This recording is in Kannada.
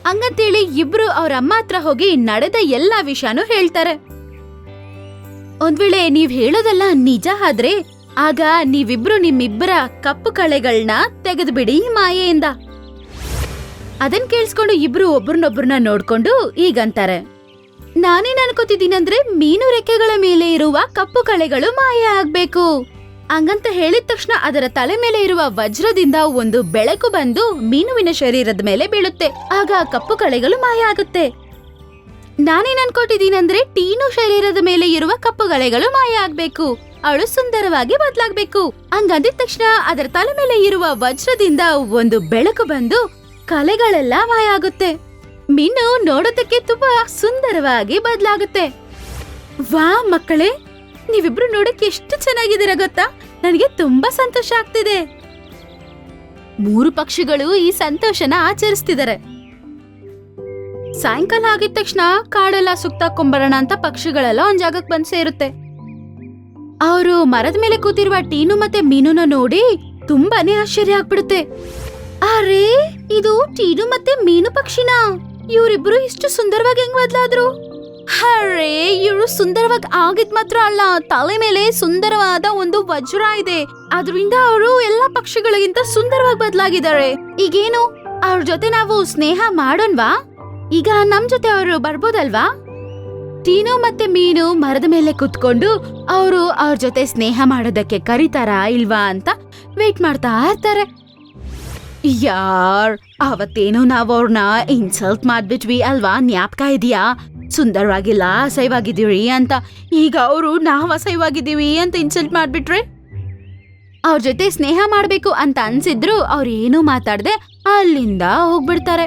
ಹಂಗಂತೇಳಿ ಇಬ್ರು ಅವ್ರ ಅಮ್ಮ ಹತ್ರ ಹೋಗಿ ನಡೆದ ಎಲ್ಲಾ ವಿಷಯನೂ ಹೇಳ್ತಾರೆ. ಒಂದ್ ವೇಳೆ ನೀವ್ ಹೇಳೋದೆಲ್ಲ ನಿಜ ಆದ್ರೆ ಆಗ ನೀವಿಬ್ರು ನಿಮ್ಮಿಬ್ಬರ ಕಪ್ಪು ಕಳೆಗಳನ್ನ ತೆಗೆದ್ಬಿಡಿ ಮಾಯೆಯಿಂದ. ಅದನ್ ಕೇಳಿಸ್ಕೊಂಡು ಇಬ್ರು ಒಬ್ರನ್ನೊಬ್ರನ್ನ ನೋಡ್ಕೊಂಡು ಈಗಂತಾರೆ, ನಾನೇನ್ ಅನ್ಕೋತಿದ್ದೀನಂದ್ರೆ ಮೀನು ರೆಕ್ಕೆಗಳ ಮೇಲೆ ಇರುವ ಕಪ್ಪು ಕಳೆಗಳು ಮಾಯ ಆಗ್ಬೇಕು. ಹಂಗಂತ ಹೇಳಿದ ತಕ್ಷಣ ಅದರ ತಲೆ ಮೇಲೆ ಇರುವ ವಜ್ರದಿಂದ ಒಂದು ಬೆಳಕು ಬಂದು ಮೀನುವಿನ ಶರೀರದ ಮೇಲೆ ಬೀಳುತ್ತೆ. ಆಗ ಕಪ್ಪು ಕಳೆಗಳು ಮಾಯ ಆಗುತ್ತೆ. ನಾನೇನ್ ಅನ್ಕೋತಿದ್ದೀನಂದ್ರೆ ಟೀನು ಶರೀರದ ಮೇಲೆ ಇರುವ ಕಪ್ಪು ಕಳೆಗಳು ಮಾಯ ಆಗ್ಬೇಕು, ಅವಳು ಸುಂದರವಾಗಿ ಬದಲಾಗ್ಬೇಕು. ಹಂಗಂದಿದ ತಕ್ಷಣ ಅದರ ತಲೆ ಮೇಲೆ ಇರುವ ವಜ್ರದಿಂದ ಒಂದು ಬೆಳಕು ಬಂದು ಕಲೆಗಳೆಲ್ಲ ಮಾಯ ಆಗುತ್ತೆ. ಮೀನು ನೋಡೋದಕ್ಕೆ ತುಂಬಾ ಸುಂದರವಾಗಿ ಬದಲಾಗುತ್ತೆ. ವಾ ಮಕ್ಕಳೇ, ನೀವಿಬ್ರು ನೋಡಕ್ಕೆ ಎಷ್ಟು ಚೆನ್ನಾಗಿದ್ದೀರಾ ಗೊತ್ತಾ? ನನಗೆ ತುಂಬಾ ಸಂತೋಷ ಆಗ್ತಿದೆ. 3 ಪಕ್ಷಿಗಳು ಈ ಸಂತೋಷನ ಆಚರಿಸ್ತಿದ್ದಾರೆ. ಸಾಯಂಕಾಲ ಆಗಿದ ತಕ್ಷಣ ಕಾಡೆಲ್ಲ ಸುತ್ತಾಕೊಂಬರೋಣ ಅಂತ ಪಕ್ಷಿಗಳೆಲ್ಲ ಒಂದ್ ಜಾಗಕ್ಕೆ ಬಂದ್ ಸೇರುತ್ತೆ. ಅವರು ಮರದ ಮೇಲೆ ಕೂತಿರುವ ಟೀನು ಮತ್ತೆ ಮೀನುನ ನೋಡಿ ತುಂಬಾನೇ ಆಶ್ಚರ್ಯ ಆಗ್ಬಿಡುತ್ತೆ. ಅರೇ, ಇದು ಟೀನು ಮತ್ತೆ ಮೀನು ಪಕ್ಷಿನ? ಇವರಿಬ್ರು ಇಷ್ಟು ಸುಂದರವಾಗಿ ಹೆಂಗ್ ಬದಲಾದ್ರು? ಅರೇ, ಇವ್ರು ಸುಂದರವಾಗಿ ಆಗಿದ್ ಮಾತ್ರ ಅಲ್ಲ, ತಲೆ ಮೇಲೆ ಸುಂದರವಾದ ಒಂದು ವಜ್ರ ಇದೆ. ಅದರಿಂದ ಅವರು ಎಲ್ಲಾ ಪಕ್ಷಿಗಳಿಗಿಂತ ಸುಂದರವಾಗಿ ಬದಲಾಗಿದ್ದಾರೆ. ಈಗೇನು ಅವ್ರ ಜೊತೆ ನಾವು ಸ್ನೇಹ ಮಾಡೋಣ್ವಾ? ಈಗ ನಮ್ ಜೊತೆ ಅವರು ಬರ್ಬೋದಲ್ವಾ? ಟೀನು ಮತ್ತೆ ಮೀನು ಮರದ ಮೇಲೆ ಕುತ್ಕೊಂಡು ಅವರು ಅವ್ರ ಜೊತೆ ಸ್ನೇಹ ಮಾಡೋದಕ್ಕೆ ಕರೀತಾರಾ ಇಲ್ವಾ ಅಂತ ವೇಟ್ ಮಾಡ್ತಾ ಇರ್ತಾರೆ. ಯಾರ್, ಅವತ್ತೇನೋ ನಾವ್ ಅವ್ರನ್ನ ಇನ್ಸಲ್ಟ್ ಮಾಡ್ಬಿಟ್ವಿ ಅಲ್ವಾ? ಜ್ಞಾಪಕ ಇದೆಯಾ? ಸುಂದರವಾಗಿಲ್ಲ, ಅಸಹ್ಯವಾಗಿದ್ದೀವಿ ಅಂತ. ಈಗ ಅವರು ನಾವ್ ಅಸಹ್ಯವಾಗಿದ್ದೀವಿ ಅಂತ ಇನ್ಸಲ್ಟ್ ಮಾಡ್ಬಿಟ್ರೆ ಅವ್ರ ಜೊತೆ ಸ್ನೇಹ ಮಾಡ್ಬೇಕು ಅಂತ ಅನ್ಸಿದ್ರು ಅವ್ರು ಏನೂ ಮಾತಾಡದೆ ಅಲ್ಲಿಂದ ಹೋಗ್ಬಿಡ್ತಾರೆ.